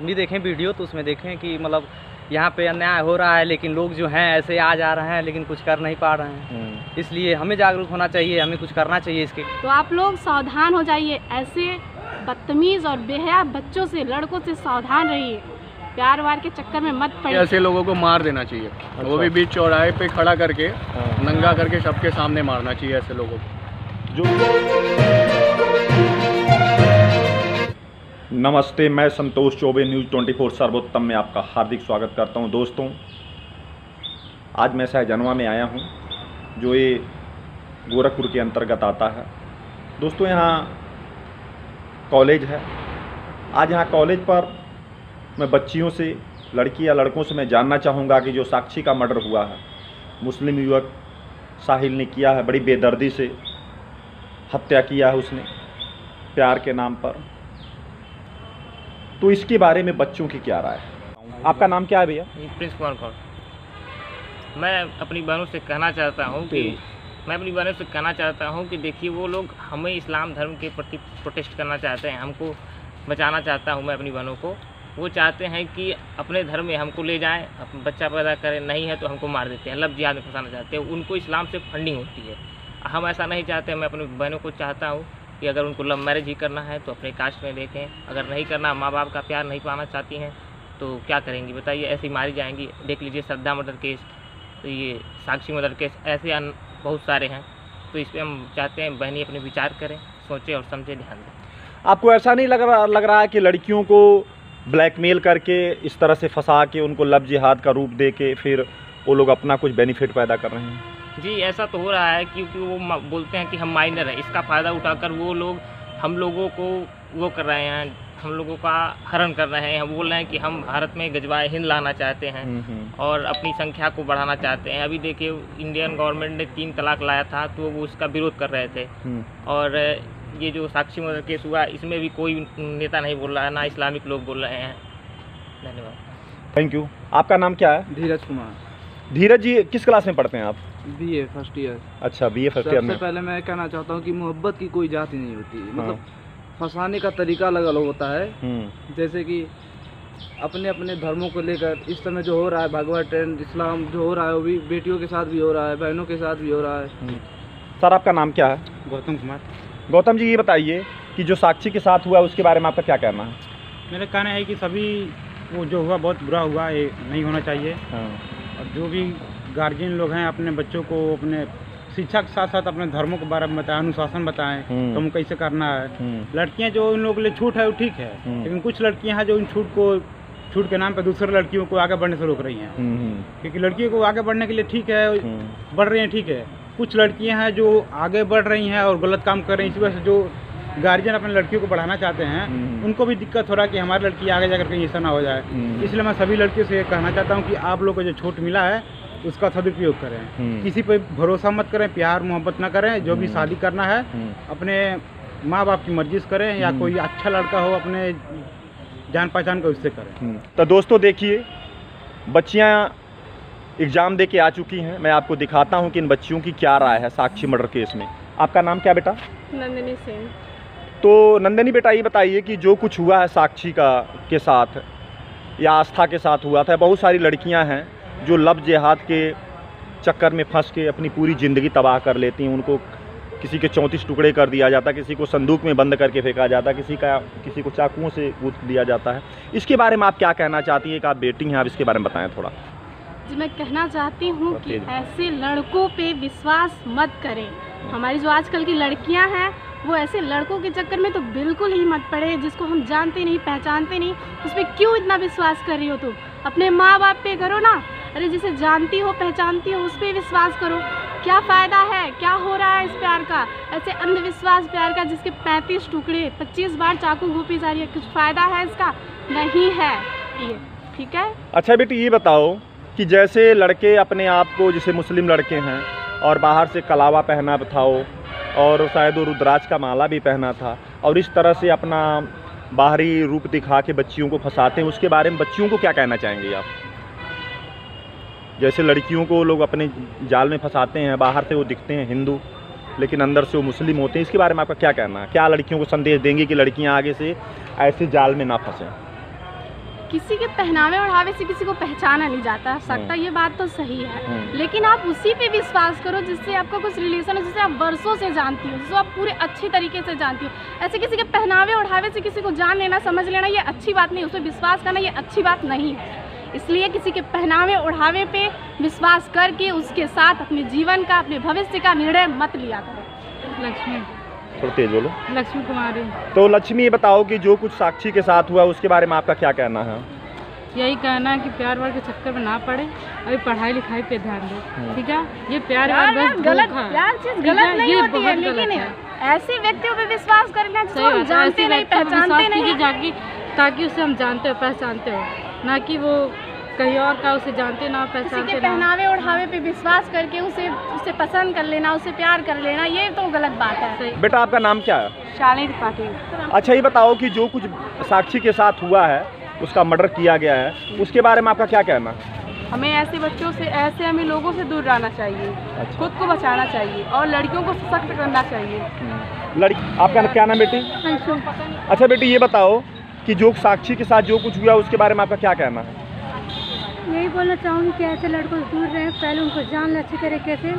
भी देखें वीडियो तो उसमें देखें कि मतलब यहाँ पे अन्याय हो रहा है, लेकिन लोग जो हैं ऐसे आ जा रहे हैं लेकिन कुछ कर नहीं पा रहे हैं। इसलिए हमें जागरूक होना चाहिए, हमें कुछ करना चाहिए इसके। तो आप लोग सावधान हो जाइए, ऐसे बदतमीज़ और बेहया बच्चों से, लड़कों से सावधान रहिए। प्यार वार के चक्कर में मत पड़िए। ऐसे लोगों को मार देना चाहिए। अच्छा। वो भी बीच चौराहे पे खड़ा करके नंगा करके सबके सामने मारना चाहिए ऐसे लोगों को। जो नमस्ते, मैं संतोष चौबे, न्यूज़ 24 सर्वोत्तम में आपका हार्दिक स्वागत करता हूं। दोस्तों, आज मैं सहजनवा में आया हूं, जो ये गोरखपुर के अंतर्गत आता है। दोस्तों, यहाँ कॉलेज है। आज यहाँ कॉलेज पर मैं बच्चियों से, लड़की या लड़कों से मैं जानना चाहूँगा कि जो साक्षी का मर्डर हुआ है, मुस्लिम युवक साहिल ने किया है, बड़ी बेदर्दी से हत्या किया है उसने प्यार के नाम पर। तो इसके बारे में बच्चों की क्या राय है? आपका नाम क्या है भैया? प्रिंस कुमार कौर। मैं अपनी बहनों से कहना चाहता हूँ कि देखिए, वो लोग हमें इस्लाम धर्म के प्रति प्रोटेस्ट करना चाहते हैं, हमको बचाना चाहता हूँ मैं अपनी बहनों को। वो चाहते हैं कि अपने धर्म में हमको ले जाएं, बच्चा पैदा करें, नहीं है तो हमको मार देते हैं, लव जिहाद में फंसाना चाहते हैं। उनको इस्लाम से फंडिंग होती है। हम ऐसा नहीं चाहते। मैं अपनी बहनों को चाहता हूँ कि अगर उनको लव मैरिज ही करना है तो अपने कास्ट में देखें, अगर नहीं करना, माँ बाप का प्यार नहीं पाना चाहती हैं तो क्या करेंगी बताइए? ऐसे ही मारी जाएंगी। देख लीजिए श्रद्धा मर्डर केस, तो ये साक्षी मर्डर केस, ऐसे बहुत सारे हैं। तो इस पर हम चाहते हैं बहनी अपने विचार करें, सोचें और समझें, ध्यान दें। आपको ऐसा नहीं लग रहा है कि लड़कियों को ब्लैकमेल करके, इस तरह से फंसा के, उनको लव जिहाद का रूप दे के फिर वो लोग अपना कुछ बेनिफिट पैदा कर रहे हैं? जी, ऐसा तो हो रहा है, क्योंकि वो बोलते हैं कि हम माइनर हैं। इसका फ़ायदा उठाकर वो लोग हम लोगों को वो कर रहे हैं, हम लोगों का हरण कर रहे हैं। हम बोल रहे हैं कि हम भारत में गजवाए हिंद लाना चाहते हैं और अपनी संख्या को बढ़ाना चाहते हैं। अभी देखिए, इंडियन गवर्नमेंट ने 3 तलाक लाया था तो वो उसका विरोध कर रहे थे। और ये जो साक्षी मर्डर केस हुआ, इसमें भी कोई नेता नहीं बोल रहा है, ना इस्लामिक लोग बोल रहे हैं। धन्यवाद। Thank you. आपका नाम क्या है? धीरज कुमार। धीरज जी, किस क्लास में पढ़ते हैं आप? BA first year. अच्छा, BA फर्स्ट ईयर में। सबसे पहले मैं कहना चाहता हूँ कि मोहब्बत की कोई जाति नहीं होती। मतलब फंसाने का तरीका अलग अलग होता है। जैसे कि अपने अपने धर्मों को लेकर इस समय जो हो रहा है, भगवा ट्रेंड इस्लाम जो हो रहा है, वो भी बेटियों के साथ भी हो रहा है, बहनों के साथ भी हो रहा है। सर, आपका नाम क्या है? गौतम कुमार। गौतम जी, ये बताइए कि जो साक्षी के साथ हुआ उसके बारे में आपका क्या कहना है? मेरा कहना है कि सभी वो जो हुआ बहुत बुरा हुआ, ये नहीं होना चाहिए। और जो भी गार्जियन लोग हैं, अपने बच्चों को अपने शिक्षा के साथ साथ अपने धर्मों के बारे में बताएं, अनुशासन बताएं, तो हम कैसे करना है। लड़कियां जो इन लोगों के लिए छूट है वो ठीक है, लेकिन कुछ लड़कियां हैं जो इन छूट के नाम पे दूसरे लड़कियों को आगे बढ़ने से रोक रही हैं। क्योंकि लड़कियों को आगे बढ़ने के लिए ठीक है, बढ़ रही हैं, ठीक है। कुछ लड़कियां हैं जो आगे बढ़ रही हैं और गलत काम कर रही हैं। इसी वजह से जो गार्जियन अपने लड़कियों को बढ़ाना चाहते हैं, उनको भी दिक्कत हो रहा है कि हमारी लड़की आगे जाकर कहीं ऐसा ना हो जाए। इसलिए मैं सभी लड़कियों से कहना चाहता हूँ कि आप लोग को जो छूट मिला है उसका सदुपयोग करें। किसी पे भरोसा मत करें, प्यार मोहब्बत ना करें। जो भी शादी करना है अपने माँ बाप की मर्जी से करें, या कोई अच्छा लड़का हो अपने जान पहचान का उससे करें। तो दोस्तों, देखिए, बच्चियाँ एग्ज़ाम दे के आ चुकी हैं। मैं आपको दिखाता हूँ कि इन बच्चियों की क्या राय है साक्षी मर्डर केस में। आपका नाम क्या बेटा? नंदिनी सिंह। तो नंदिनी बेटा, ये बताइए कि जो कुछ हुआ है साक्षी के साथ या आस्था के साथ हुआ था, बहुत सारी लड़कियां हैं जो लव जिहाद के चक्कर में फंस के अपनी पूरी ज़िंदगी तबाह कर लेती हैं। उनको किसी के 34 टुकड़े कर दिया जाता, किसी को संदूक में बंद करके फेंका जाता, किसी को चाकुओं से कूद दिया जाता है। इसके बारे में आप क्या कहना चाहती हैं? कि आप बेटी हैं, आप इसके बारे में बताएं थोड़ा। जी, मैं कहना चाहती हूँ कि ऐसे लड़कों पे विश्वास मत करें। हमारी जो आजकल की लड़कियाँ हैं, वो ऐसे लड़कों के चक्कर में तो बिल्कुल ही मत पड़े, जिसको हम जानते नहीं, पहचानते नहीं। उस पर क्यों इतना विश्वास कर रही हो तुम? अपने माँ बाप पे करो ना। अरे जिसे जानती हो, पहचानती हो, उस पर विश्वास करो। क्या फ़ायदा है? क्या हो रहा है इस प्यार का? ऐसे अंधविश्वास प्यार का जिसके 35 टुकड़े, 25 बार चाकू घोंपी जा रही है, कुछ फ़ायदा है इसका? नहीं है ये, ठीक है। अच्छा बेटी, ये बताओ कि जैसे लड़के अपने आप को, जैसे मुस्लिम लड़के हैं और बाहर से कलावा पहना था और शायद वो रुद्राक्ष का माला भी पहना था, और इस तरह से अपना बाहरी रूप दिखा के बच्चियों को फंसाते हैं, उसके बारे में बच्चियों को क्या कहना चाहेंगे आप? जैसे लड़कियों को लोग अपने जाल में फंसाते हैं, बाहर से वो दिखते हैं हिंदू लेकिन अंदर से वो मुस्लिम होते हैं, इसके बारे में आपका क्या कहना है? क्या लड़कियों को संदेश देंगे कि लड़कियां आगे से ऐसे जाल में ना फंसें? किसी के पहनावे ओढ़ावे से किसी को पहचाना नहीं जाता सकता, ये बात तो सही है, लेकिन आप उसी पे विश्वास करो जिससे आपका कुछ रिलेशन है, जिसे आप वर्षों से जानती हो, जिसको आप पूरे अच्छी तरीके से जानती हो। ऐसे किसी के पहनावे ओढ़ावे से किसी को जान लेना, समझ लेना, ये अच्छी बात नहीं, उस पर विश्वास करना ये अच्छी बात नहीं है। इसलिए किसी के पहनावे ओढ़ावे पे विश्वास करके उसके साथ अपने जीवन का, अपने भविष्य का निर्णय मत लिया करो। लक्ष्मी, थोड़ा तेज बोलो। लक्ष्मी कुमारी। तो लक्ष्मी, ये बताओ कि जो कुछ साक्षी के साथ हुआ उसके बारे में आपका क्या कहना है? यही कहना है कि प्यार वार के चक्कर में ना पड़े, अभी पढ़ाई लिखाई पे ध्यान दे, ठीक है? ये प्यार वार बस गलत, धोखा है। प्यार चीज गलत नहीं ये होती है, बहुत गलत लेकिन है। ऐसे व्यक्तियों पे विश्वास करना जिसको हम सही जानते नहीं, पहचानते नहीं, जाके ताकि उसे हम जानते हो, पहचानते हो, ना कि वो कहीं और का उसे जानते ना किसी पहचानते के ना। पहनावे ओढ़ावे पे विश्वास करके उसे पसंद कर लेना, उसे प्यार कर लेना, ये तो गलत बात है। बेटा, आपका नाम क्या है? शालिनी त्रिपाठी। अच्छा, ये बताओ कि जो कुछ साक्षी के साथ हुआ है, उसका मर्डर किया गया है, उसके बारे में आपका क्या कहना है? हमें ऐसे बच्चों से, ऐसे हमें लोगों से दूर रहना चाहिए। अच्छा। खुद को बचाना चाहिए और लड़कियों को सख्त करना चाहिए। आपका क्या नाम बेटी? अच्छा बेटी, ये बताओ कि जो साक्षी के साथ जो कुछ हुआ उसके बारे में आपका क्या कहना है? यही बोलना चाहूँगी कि ऐसे लड़कों से दूर रहें, पहले उनको जान लें अच्छी तरीके से,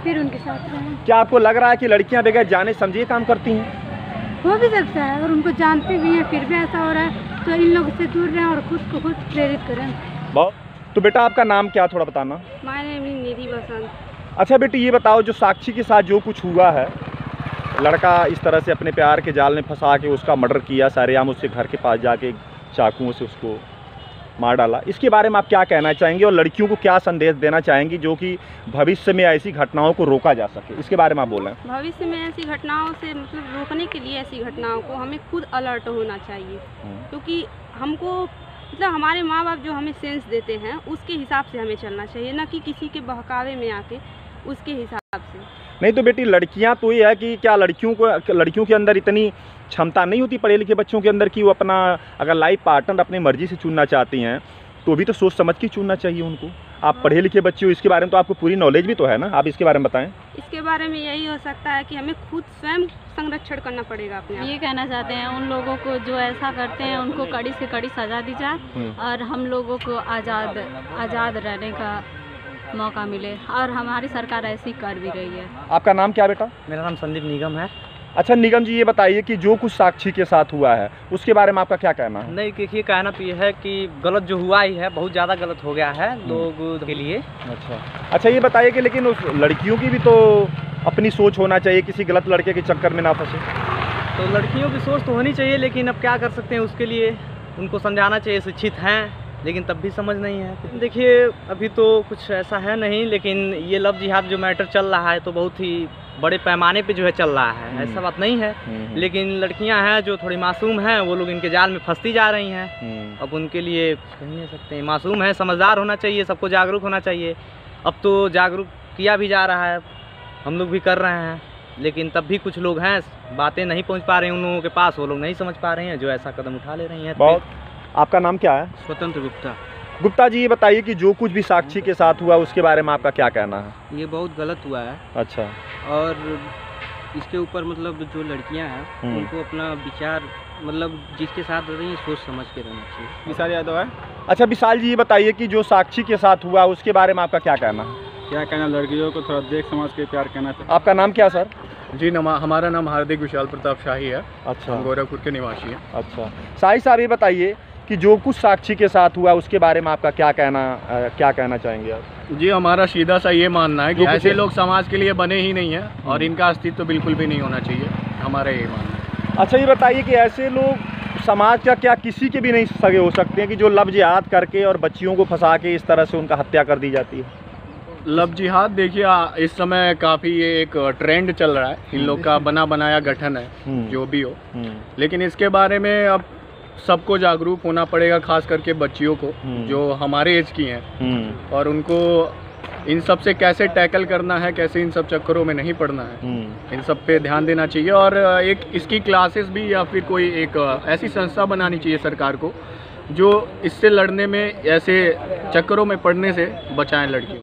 फिर उनके साथ रहें। क्या आपको लग रहा है कि लड़कियां बगैर जाने समझे काम करती हैं? हो भी सकता है, और उनको जानते भी हैं फिर भी ऐसा हो रहा है, तो इन लोगों से दूर रहें और खुद को खुद प्रेरित करें। बहुत। तो बेटा, आपका नाम क्या, थोड़ा बताना। माय नेम इज निधि बसंत। अच्छा बेटी, ये बताओ जो साक्षी के साथ जो कुछ हुआ है, लड़का इस तरह से अपने प्यार के जाल में फंसा के उसका मर्डर किया, सरेआम उसके घर के पास जाके चाकुओं से उसको मार डाला, इसके बारे में आप क्या कहना चाहेंगे और लड़कियों को क्या संदेश देना चाहेंगी जो कि भविष्य में ऐसी घटनाओं को रोका जा सके? इसके बारे में आप बोल रहे हैं। भविष्य में ऐसी घटनाओं से मतलब रोकने के लिए ऐसी घटनाओं को हमें खुद अलर्ट होना चाहिए, क्योंकि हमको मतलब हमारे माँ बाप जो हमें सेंस देते हैं उसके हिसाब से हमें चलना चाहिए, ना कि किसी के बहकावे में आके उसके हिसाब से। नहीं तो बेटी, लड़कियां तो ये है कि क्या लड़कियों के अंदर इतनी क्षमता नहीं होती पढ़े लिखे बच्चों के अंदर कि वो अपना अगर लाइफ पार्टनर अपनी मर्जी से चुनना चाहती हैं तो भी तो सोच समझ के चुनना चाहिए उनको। आप पढ़े लिखे बच्चे हो, इसके बारे में तो आपको पूरी नॉलेज भी तो है ना, आप इसके बारे में बताएं। इसके बारे में यही हो सकता है कि हमें खुद स्वयं संरक्षण करना पड़ेगा अपने आप। ये कहना चाहते हैं उन लोगों को जो ऐसा करते हैं उनको कड़ी से कड़ी सजा दी जाए और हम लोगों को आज़ाद रहने का मौका मिले, और हमारी सरकार ऐसी कर भी रही है। आपका नाम क्या बेटा? मेरा नाम संदीप निगम है। अच्छा निगम जी, ये बताइए कि जो कुछ साक्षी के साथ हुआ है उसके बारे में आपका क्या कहना है? नहीं, देखिए कहना तो ये है कि गलत जो हुआ ही है, बहुत ज़्यादा गलत हो गया है लोगों के लिए। अच्छा ये बताइए कि लेकिन उस लड़कियों की भी तो अपनी सोच होना चाहिए, किसी गलत लड़के के चक्कर में ना फंसे। तो लड़कियों की सोच तो होनी चाहिए, लेकिन अब क्या कर सकते हैं, उसके लिए उनको समझाना चाहिए। शिक्षित हैं लेकिन तब भी समझ नहीं है। देखिए अभी तो कुछ ऐसा है नहीं, लेकिन ये लव जिहाद जो मैटर चल रहा है तो बहुत ही बड़े पैमाने पे जो है चल रहा है, ऐसा बात नहीं है। लेकिन लड़कियां हैं जो थोड़ी मासूम हैं, वो लोग इनके जाल में फंसती जा रही हैं। अब उनके लिए कुछ कह नहीं सकते हैं, मासूम है, समझदार होना चाहिए, सबको जागरूक होना चाहिए। अब तो जागरूक किया भी जा रहा है, हम लोग भी कर रहे हैं, लेकिन तब भी कुछ लोग हैं बातें नहीं पहुँच पा रहे हैं उन लोगों के पास, वो लोग नहीं समझ पा रहे हैं जो ऐसा कदम उठा ले रही हैं। बहुत। आपका नाम क्या है? स्वतंत्र गुप्ता। गुप्ता जी, ये बताइए कि जो कुछ भी साक्षी के साथ हुआ उसके बारे में आपका क्या कहना है? ये बहुत गलत हुआ है। अच्छा। और इसके ऊपर मतलब जो लड़कियां हैं उनको अपना विचार मतलब जिसके साथ रही हैं सोच समझ के रहना चाहिए। विशाल यादव है। अच्छा विशाल जी, ये बताइए कि जो साक्षी के साथ हुआ उसके बारे में आपका क्या कहना है? क्या कहना, लड़कियों को थोड़ा देख समझ के प्यार करना चाहिए। आपका नाम क्या सर? जी हमारा नाम हार्दिक विशाल प्रताप शाही है। अच्छा। हम गोरखपुर के निवासी हैं। अच्छा शाही साहब, ये बताइए कि जो कुछ साक्षी के साथ हुआ उसके बारे में आपका क्या कहना चाहेंगे आप? जी हमारा सीधा सा ये मानना है कि ऐसे लोग समाज के लिए बने ही नहीं हैं और इनका अस्तित्व तो बिल्कुल भी नहीं होना चाहिए, हमारा ये मानना है। अच्छा ये बताइए कि ऐसे लोग समाज का क्या किसी के भी नहीं सगे हो सकते हैं कि जो लव जिहाद करके और बच्चियों को फंसा के इस तरह से उनका हत्या कर दी जाती है? लव जिहाद देखिए इस समय काफ़ी ये एक ट्रेंड चल रहा है, इन लोग का बना बनाया गठन है जो भी हो, लेकिन इसके बारे में अब सबको जागरूक होना पड़ेगा, खास करके बच्चियों को जो हमारे एज की हैं, और उनको इन सब से कैसे टैकल करना है, कैसे इन सब चक्करों में नहीं पड़ना है, इन सब पे ध्यान देना चाहिए। और एक इसकी क्लासेस भी या फिर कोई एक ऐसी संस्था बनानी चाहिए सरकार को जो इससे लड़ने में, ऐसे चक्करों में पड़ने से बचाएं लड़कियों।